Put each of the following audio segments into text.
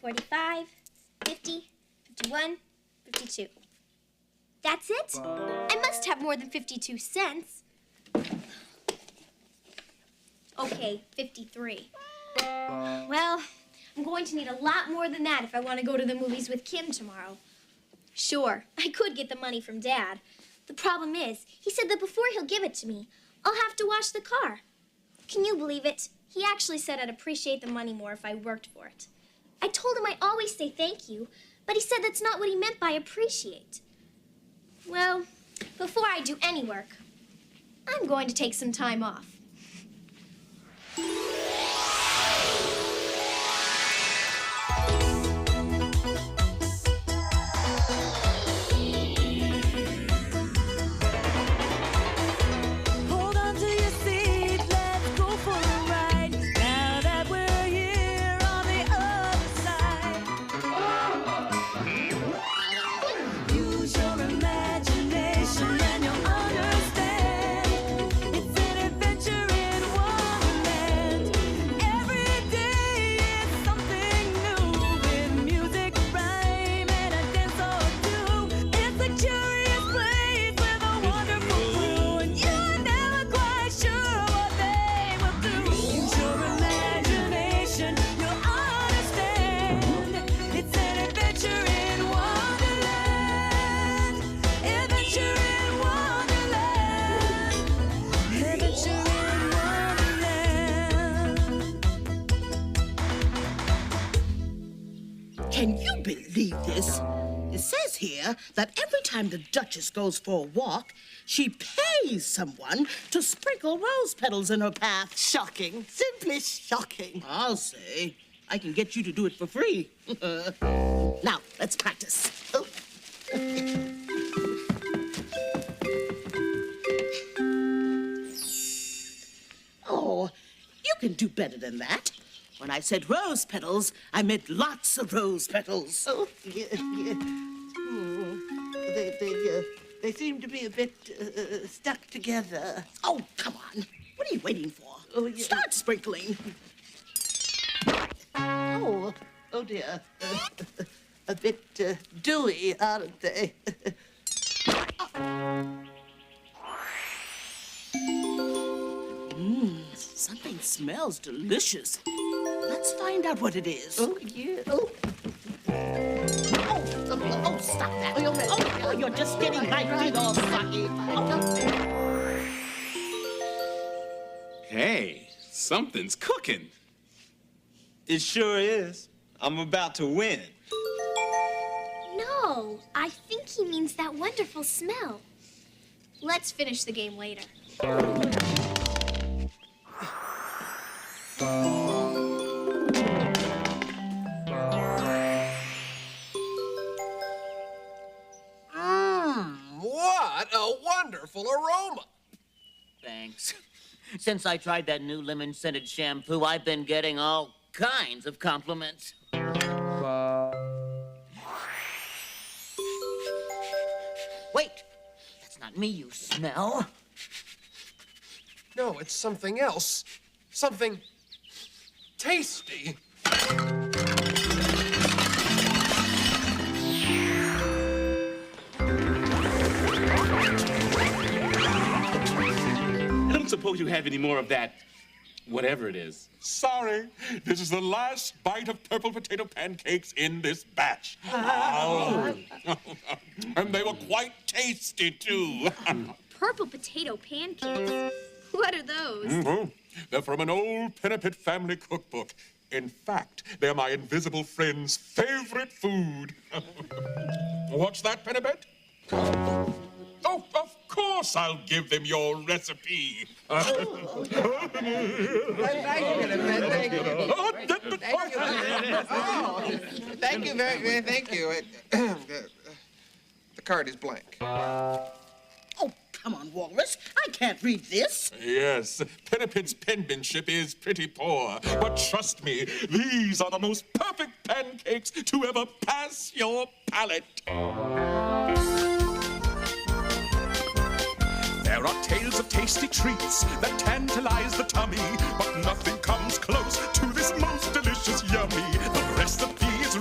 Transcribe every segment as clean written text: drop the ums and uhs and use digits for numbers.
45, 50, 51, 52. That's it? I must have more than 52 cents. Okay, 53. Well, I'm going to need a lot more than that if I want to go to the movies with Kim tomorrow. Sure, I could get the money from Dad. The problem is, he said that before he'll give it to me, I'll have to wash the car. Can you believe it? He actually said I'd appreciate the money more if I worked for it. I told him I always say thank you, but he said that's not what he meant by appreciate. Well, before I do any work, I'm going to take some time off. Can you believe this? It says here that every time the Duchess goes for a walk, she pays someone to sprinkle rose petals in her path. Shocking. Simply shocking. I'll say. I can get you to do it for free. Now, let's practice. Oh. Oh, you can do better than that. When I said rose petals, I meant lots of rose petals. Oh, yeah. They seem to be a bit stuck together. Oh, come on. What are you waiting for? Oh, yeah. Start sprinkling. Oh dear. A bit dewy, aren't they? Something smells delicious. Let's find out what it is. Oh, yeah. Oh, stop that. Oh, you're just getting my feet all sucky. Hey, something's cooking. It sure is. I'm about to win. No, I think he means that wonderful smell. Let's finish the game later. What a wonderful aroma! Thanks. Since I tried that new lemon-scented shampoo, I've been getting all kinds of compliments. Wait, that's not me you smell. No, it's something else. Something tasty. I don't suppose you have any more of that, whatever it is. Sorry, this is the last bite of purple potato pancakes in this batch. And they were quite tasty, too. Purple potato pancakes? What are those? Mhm. They're from an old Pinnipit family cookbook. In fact, they're my invisible friend's favorite food. What's that, Pinnipit? Oh, of course I'll give them your recipe. Thank you, Pinnipit. Thank you. Thank you very, thank you. The card is blank. Oh, come on, Walrus. I can't read this. Yes, Pinnipit's penmanship is pretty poor, but trust me, these are the most perfect pancakes to ever pass your palate. There are tales of tasty treats that tantalize the tummy, but nothing comes close to this most delicious yummy. The recipe is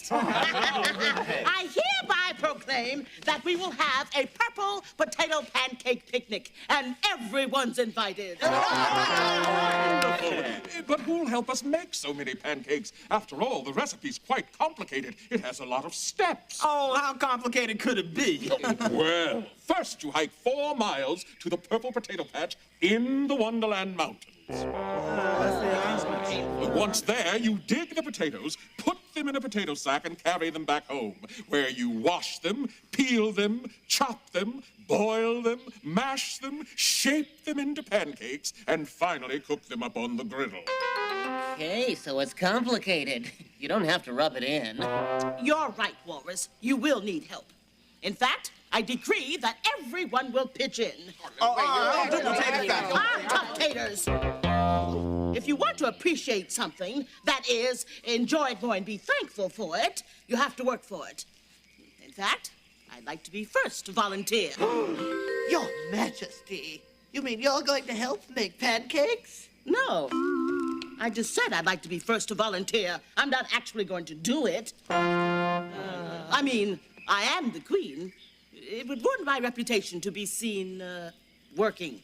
taste. I hereby proclaim that we will have a purple potato pancake picnic, and everyone's invited. But who'll help us make so many pancakes? After all, the recipe's quite complicated. It has a lot of steps. Oh, how complicated could it be? Well, first you hike 4 miles to the purple potato patch in the Wonderland Mountains. Once there, you dig the potatoes, put them in a potato sack, and carry them back home, where you wash them, peel them, chop them, boil them, mash them, shape them into pancakes, and finally cook them up on the griddle. Okay, so it's complicated. You don't have to rub it in. You're right, Walrus. You will need help. In fact, I decree that everyone will pitch in. Tough taters. If you want to appreciate something, that is, enjoy it more and be thankful for it, you have to work for it. In fact, I'd like to be first to volunteer. Your Majesty, you mean you're going to help make pancakes? No. I just said I'd like to be first to volunteer. I'm not actually going to do it. I mean, I am the queen. It would ruin my reputation to be seen, working.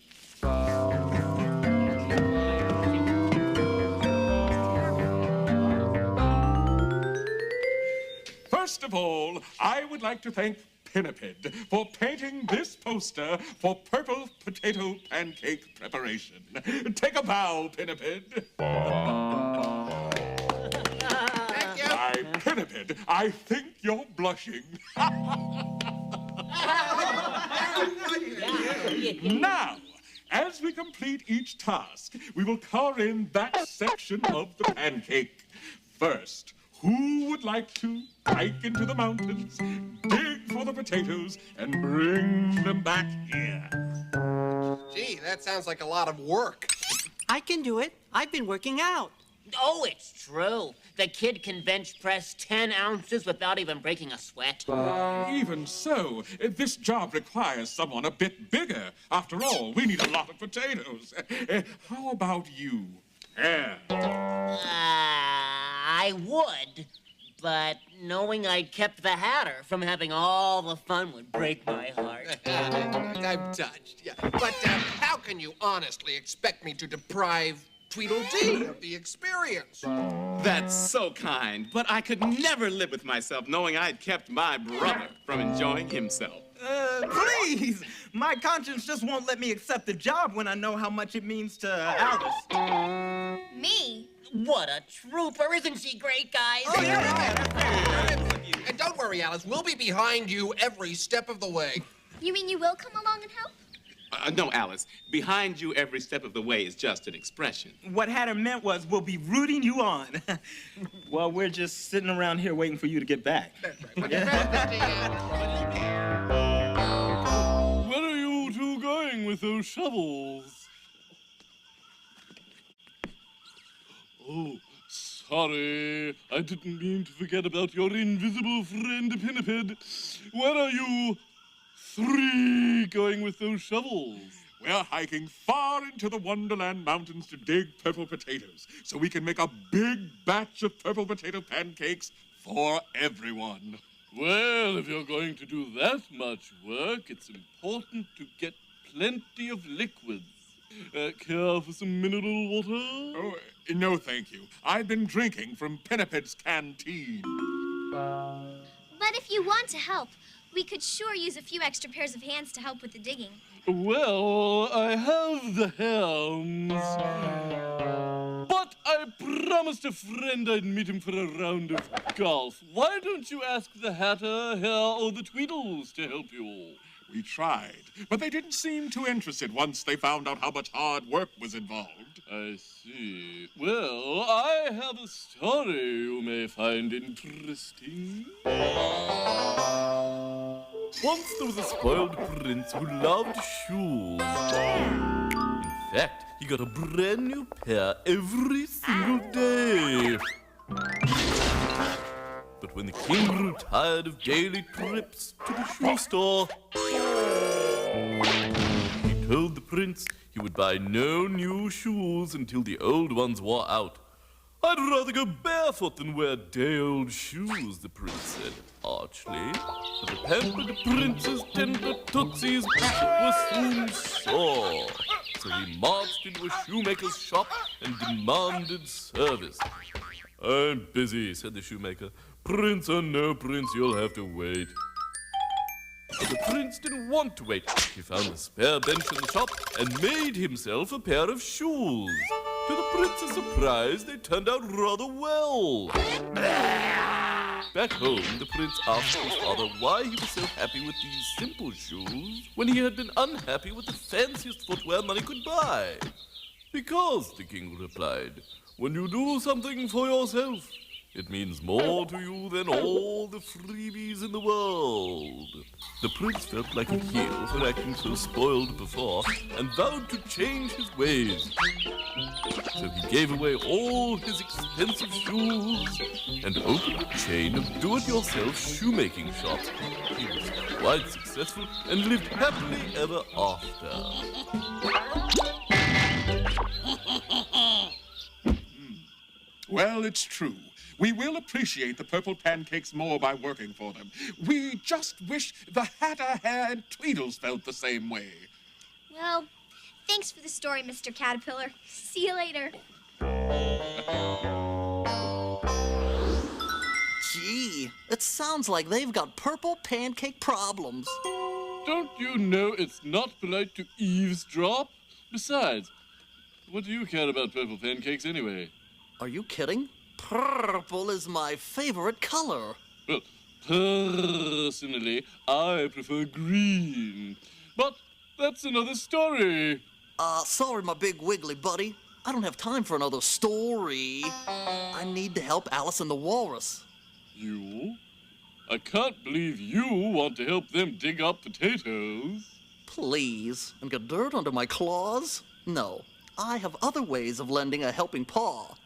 First of all, I would like to thank Pinniped for painting this poster for purple potato pancake preparation. Take a bow, Pinniped. Thank you. Why, Pinniped, I think you're blushing. Now, as we complete each task, we will color in that section of the pancake. First, who would like to hike into the mountains, dig for the potatoes, and bring them back here? Gee, that sounds like a lot of work. I can do it. I've been working out. Oh, it's true. The kid can bench press 10 ounces without even breaking a sweat. Even so, this job requires someone a bit bigger. After all, we need a lot of potatoes. How about you, Pear? I would, but knowing I kept the Hatter from having all the fun would break my heart. I'm touched, yeah. But how can you honestly expect me to deprive Tweedledee of the experience? That's so kind, but I could never live with myself knowing I'd kept my brother from enjoying himself. Please! My conscience just won't let me accept the job when I know how much it means to Alice. Me? What a trooper. Isn't she great, guys? Oh, yeah. And don't worry, Alice. We'll be behind you every step of the way. You mean you will come along and help? No, Alice. Behind you every step of the way is just an expression. What Hatter meant was we'll be rooting you on. Well, we're just sitting around here waiting for you to get back. Where are you two going with those shovels? Oh, sorry. I didn't mean to forget about your invisible friend, Pinniped. Where are you 3 going with those shovels? We're hiking far into the Wonderland Mountains to dig purple potatoes, so we can make a big batch of purple potato pancakes for everyone. Well, if you're going to do that much work, it's important to get plenty of liquids. Care for some mineral water? Oh, no, thank you. I've been drinking from Pinniped's canteen. But if you want to help, we could sure use a few extra pairs of hands to help with the digging. Well, I have the hands. But I promised a friend I'd meet him for a round of golf. Why don't you ask the Hatter, Hare, or the Tweedles to help you? We tried, but they didn't seem too interested once they found out how much hard work was involved. I see. Well, I have a story you may find interesting. Once there was a spoiled prince who loved shoes. In fact, he got a brand new pair every single day. But when the king grew tired of daily trips to the shoe store, he told the prince he would buy no new shoes until the old ones wore out. I'd rather go barefoot than wear day-old shoes, the prince said archly. But the pampered prince's tender tootsies were soon sore. So he marched into a shoemaker's shop and demanded service. I'm busy, said the shoemaker. Prince or no prince, you'll have to wait. But the prince didn't want to wait. He found a spare bench in the shop and made himself a pair of shoes. To the prince's surprise, they turned out rather well. Back home, the prince asked his father why he was so happy with these simple shoes when he had been unhappy with the fanciest footwear money could buy. Because, the king replied, when you do something for yourself, it means more to you than all the freebies in the world. The prince felt like a heel for acting so spoiled before and vowed to change his ways. So he gave away all his expensive shoes and opened a chain of do-it-yourself shoemaking shops. He was quite successful and lived happily ever after. Well, it's true. We will appreciate the purple pancakes more by working for them. We just wish the Hatter, Hare, and Tweedles felt the same way. Well, thanks for the story, Mr. Caterpillar. See you later. Gee, it sounds like they've got purple pancake problems. Don't you know it's not polite to eavesdrop? Besides, what do you care about purple pancakes anyway? Are you kidding? Purple is my favorite color. Well, personally, I prefer green. But that's another story. Sorry, my big wiggly buddy. I don't have time for another story. I need to help Alice and the Walrus. You? I can't believe you want to help them dig up potatoes. Please, and get dirt under my claws? No, I have other ways of lending a helping paw.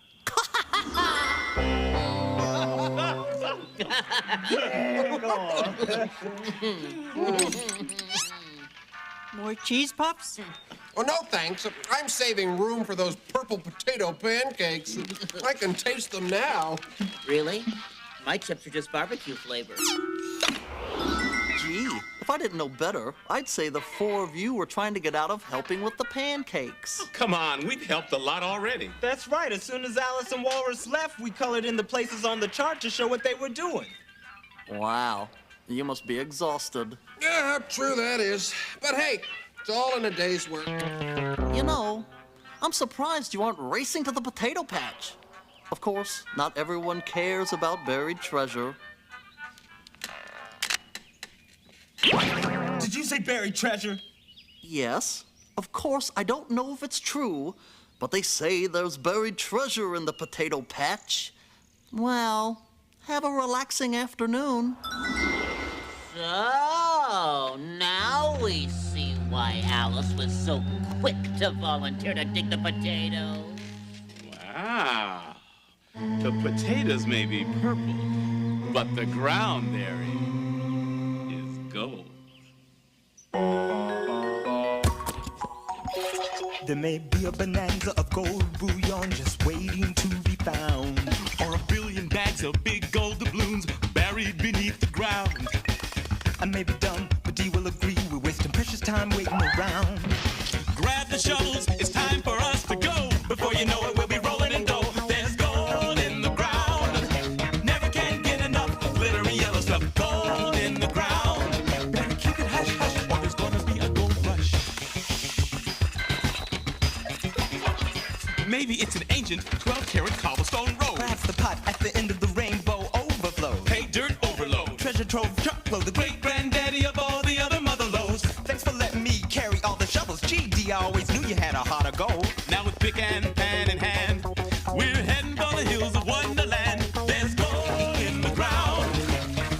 More cheese puffs? Oh, no, thanks. I'm saving room for those purple potato pancakes. I can taste them now. Really? My chips are just barbecue flavor. Gee, if I didn't know better, I'd say the four of you were trying to get out of helping with the pancakes. Come on, we've helped a lot already. That's right. As soon as Alice and Walrus left, we colored in the places on the chart to show what they were doing. Wow, you must be exhausted. Yeah, true that is. But hey, it's all in a day's work. You know, I'm surprised you aren't racing to the potato patch. Of course, not everyone cares about buried treasure. Did you say buried treasure? Yes, of course, I don't know if it's true, but they say there's buried treasure in the potato patch. Well, have a relaxing afternoon. So, now we see why Alice was so quick to volunteer to dig the potatoes. Wow. The potatoes may be purple, but the ground therein is gold. There may be a bonanza of gold bullion just waiting to be found. Or a billion bags of big gold doubloons buried beneath the ground. I may be dumb, but Dee will agree we're wasting precious time waiting around. Grab the shovels, it's time for us to go. Before you know it, we'll be rolling in dough. There's gold in the ground. Never can get enough glittery yellow stuff. Gold in the ground. Better keep it hush hush, or there's gonna be a gold rush. Maybe it's an ancient 12-karat cobblestone road. Perhaps the pot at the end of the rainbow overflows. Hey, dirt overload. Treasure trove truckload, the great Granddaddy of all the other motherloads. Thanks for letting me carry all the shovels. Gee, Dee, I always knew you had a heart of gold. Now with pick and pan in hand, we're heading for the hills of Wonderland. There's gold in the ground.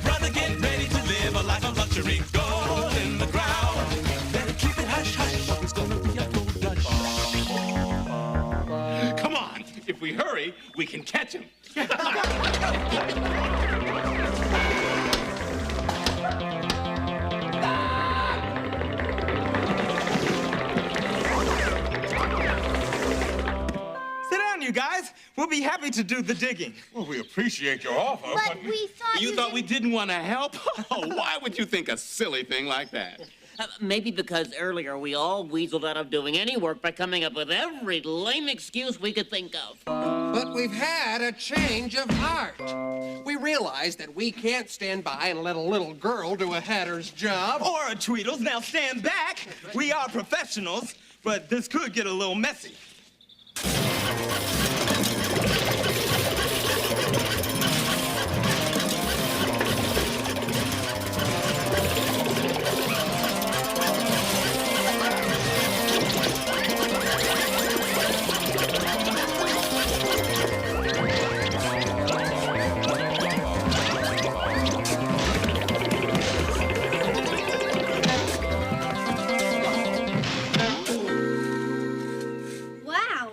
Brother, get ready to live a life of luxury. Gold in the ground. Better keep it hush hush, or it's gonna be a gold rush. Come on, if we hurry, we can catch him. Sit down, you guys. We'll be happy to do the digging. Well, we appreciate your offer, But we thought You thought we didn't want to help? Oh, why would you think a silly thing like that? Maybe because earlier we all weaseled out of doing any work by coming up with every lame excuse we could think of. But we've had a change of heart. We realized that we can't stand by and let a little girl do a hatter's job. Or a Tweedles. Now stand back. We are professionals, but this could get a little messy. Wow.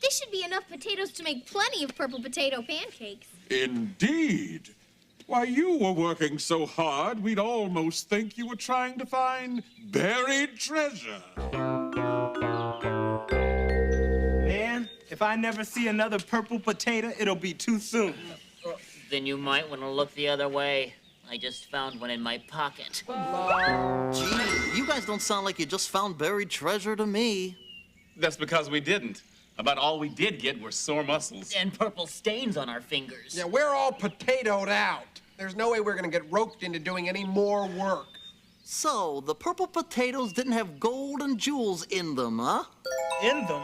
This should be enough potatoes to make plenty of purple potato pancakes. Indeed. Why, you were working so hard, we'd almost think you were trying to find buried treasure. Man, if I never see another purple potato, it'll be too soon. Then you might want to look the other way. I just found one in my pocket. Gee, you guys don't sound like you just found buried treasure to me. That's because we didn't. About all we did get were sore muscles. And purple stains on our fingers. Yeah, we're all potatoed out. There's no way we're gonna get roped into doing any more work. So, the purple potatoes didn't have gold and jewels in them, huh? In them?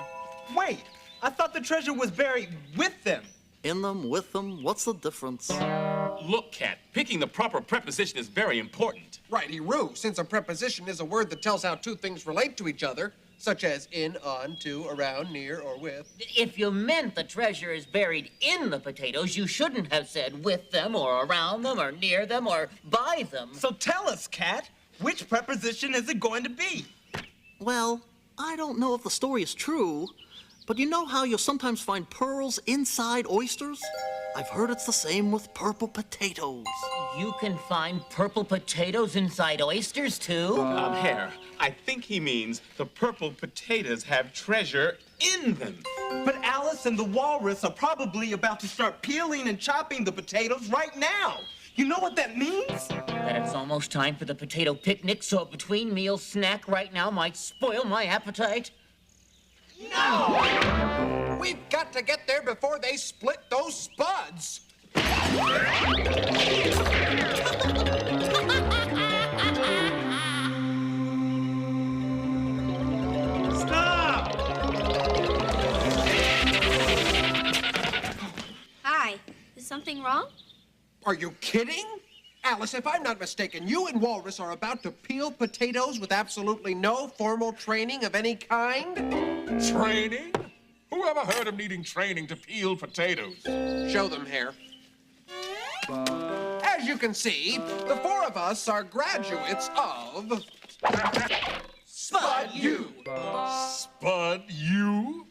Wait, I thought the treasure was buried with them. In them, with them, what's the difference? Look, Cat, picking the proper preposition is very important. Righty-roo, since a preposition is a word that tells how two things relate to each other, such as in, on, to, around, near, or with. If you meant the treasure is buried in the potatoes, you shouldn't have said with them, or around them, or near them, or by them. So tell us, Cat, which preposition is it going to be? Well, I don't know if the story is true, but you know how you'll sometimes find pearls inside oysters? I've heard it's the same with purple potatoes. You can find purple potatoes inside oysters, too? Hare, I think he means the purple potatoes have treasure in them. But Alice and the walrus are probably about to start peeling and chopping the potatoes right now. You know what that means? That it's almost time for the potato picnic, so a between-meal snack right now might spoil my appetite. No! We've got to get there before they split those spuds. Stop! Hi. Is something wrong? Are you kidding? Alice, if I'm not mistaken, you and Walrus are about to peel potatoes with absolutely no formal training of any kind? Training? Who ever heard of needing training to peel potatoes? Show them, Hare. As you can see, the four of us are graduates of... Spud U. Spud U?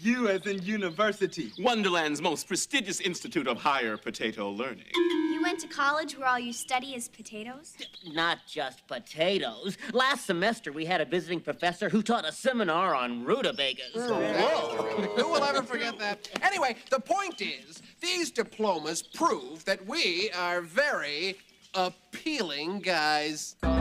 U as in university. Wonderland's most prestigious institute of higher potato learning. You went to college where all you study is potatoes? Not just potatoes. Last semester, we had a visiting professor who taught a seminar on rutabagas. Whoa. Who will ever forget that? Anyway, the point is, these diplomas prove that we are very appealing guys. There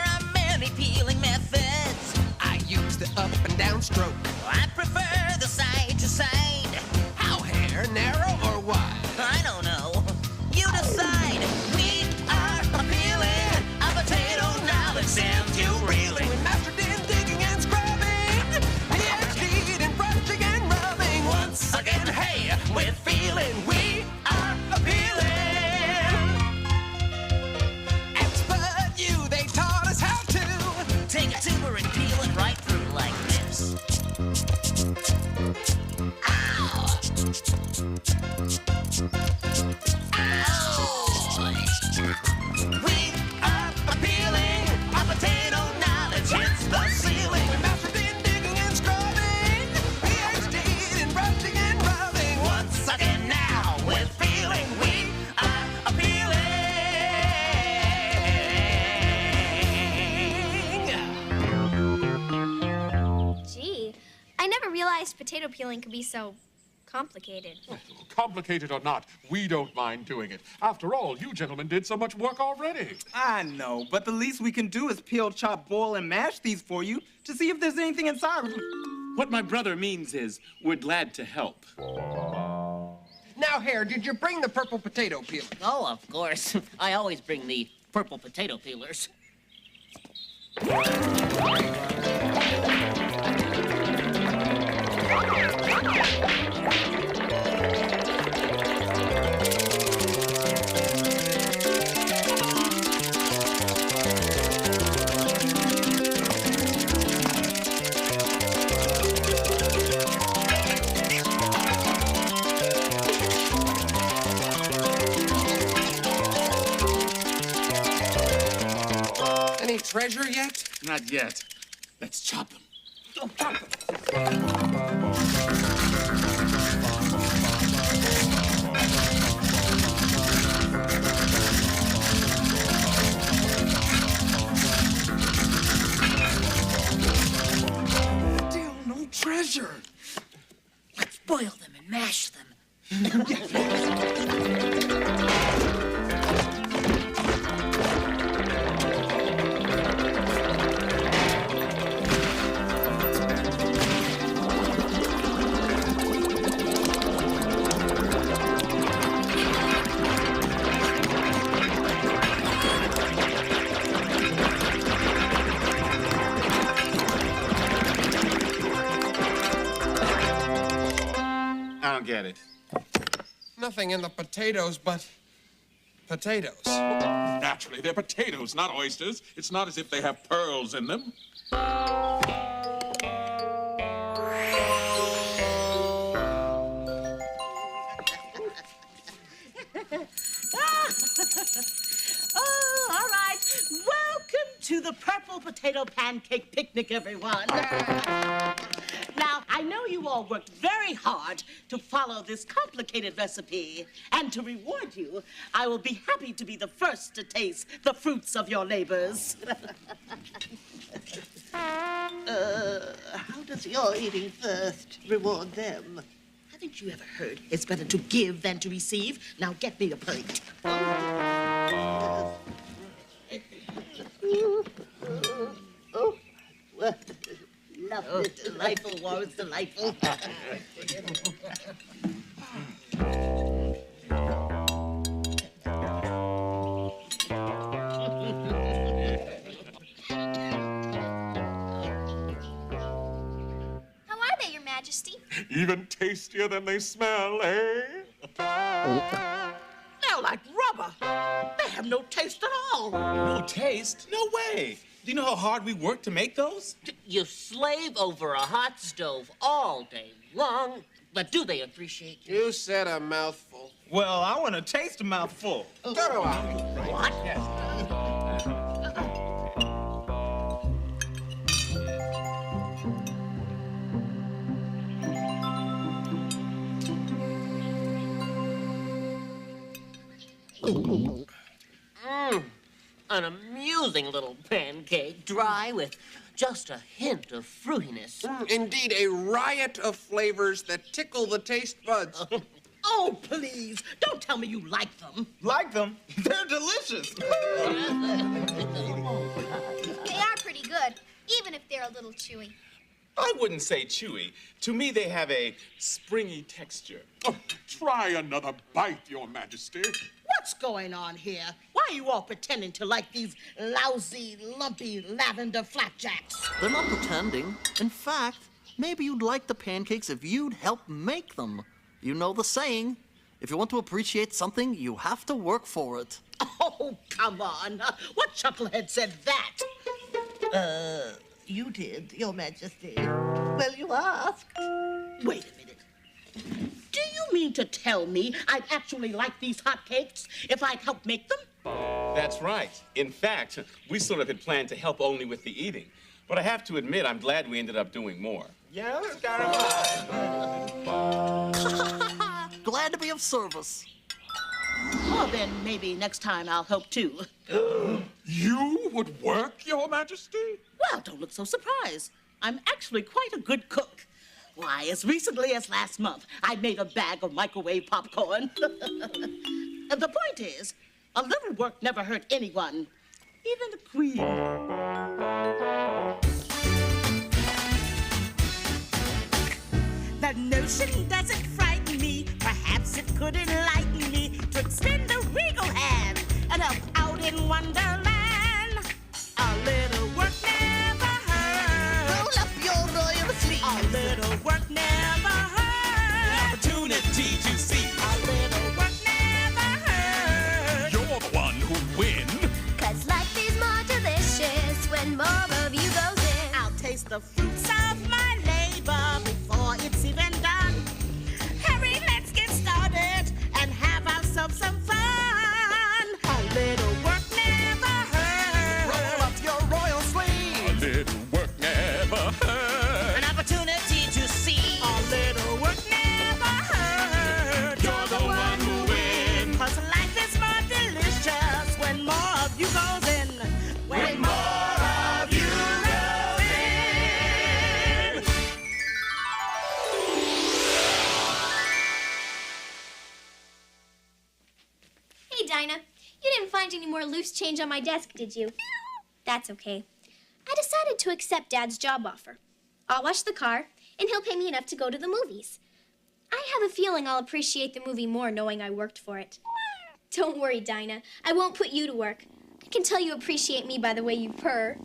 are many peeling methods. I use the up and down stroke. I prefer the side to side. How, Hare? Narrow or wide? I don't know. You decide. We are appealing. A potato knowledge sends you reeling. We mastered in digging and scrubbing. PhD in brushing and rubbing. Once again, hey, with feeling, we are appealing. At Spud U, they taught us how to Take a tuber and peel it right through like this. Ow! Ow! We are appealing. A potato knowledge hits the ceiling. We mastered in digging and scrubbing. PhD in brushing and rubbing. Once again now, with feeling, we are appealing. realized potato peeling could be so complicated. Complicated or not, we don't mind doing it. After all, you gentlemen did so much work already. I know, but the least we can do is peel, chop, boil, and mash these for you to see if there's anything inside of them. What my brother means is, we're glad to help. Now, Hare, did you bring the purple potato peeler? Oh, of course. I always bring the purple potato peelers. Any treasure yet? Not yet. Let's chop them. Still no treasure. Let's boil them and mash them. I don't get it. Nothing in the potatoes but potatoes. Naturally, they're potatoes, not oysters. It's not as if they have pearls in them. Oh, all right. Welcome to the Purple Potato Pancake Picnic, everyone. Now, I know you all worked very hard to follow this complicated recipe. And to reward you, I will be happy to be the first to taste the fruits of your labors. How does your eating first reward them? Haven't you ever heard it's better to give than to receive? Now get me a plate. Oh, well, lovely. Delightful, Warren's delightful. How are they, Your Majesty? Even tastier than they smell, eh? They're like rubber. They have no taste at all. No taste? No way. Do you know how hard we work to make those? You slave over a hot stove all day long, but do they appreciate you? You said a mouthful. Well, I want to taste a mouthful. So do I. What? An amusing little pancake, dry with just a hint of fruitiness. Indeed, a riot of flavors that tickle the taste buds. Oh, please, don't tell me you like them. Like them? They're delicious. They are pretty good, even if they're a little chewy. I wouldn't say chewy. To me, they have a springy texture. Oh, try another bite, Your Majesty. What's going on here? Why are you all pretending to like these lousy, lumpy lavender flapjacks? They're not pretending. In fact, maybe you'd like the pancakes if you'd help make them. You know the saying, if you want to appreciate something, you have to work for it. Oh, come on. What chucklehead said that? You did, Your Majesty. Well, you asked. Wait a minute. Do you mean to tell me I'd actually like these hotcakes if I'd help make them? That's right. In fact, we sort of had planned to help only with the eating. But I have to admit, I'm glad we ended up doing more. Yeah, that's kind of Glad to be of service. Well, then maybe next time I'll help too. You would work, Your Majesty? Well, don't look so surprised. I'm actually quite a good cook. Why, as recently as last month, I made a bag of microwave popcorn. And the point is, a little work never hurt anyone, even the Queen. The notion doesn't frighten me. Perhaps it could enlighten me to extend a regal hand and help out in Wonderland. A little work never hurt. Roll up your royal sleeves. A little work never hurt. An opportunity to see. A little work never hurt. You're the one who'll win. 'Cause life is more delicious when more of you goes in. I'll taste the fruits of my labor before it's even done. Hurry, let's get started and have ourselves some fun. A little work never hurt. Roll up your royal sleeves. A little work never hurt. An opportunity to see. A little work never hurt. You're the one who wins. 'Cause life is more delicious when more of you goes in. When more of you goes in. Hey, Dinah, you didn't find any more loose change on my desk, did you? That's okay. I decided to accept Dad's job offer. I'll wash the car, and he'll pay me enough to go to the movies. I have a feeling I'll appreciate the movie more knowing I worked for it. Don't worry, Dinah. I won't put you to work. I can tell you appreciate me by the way you purr.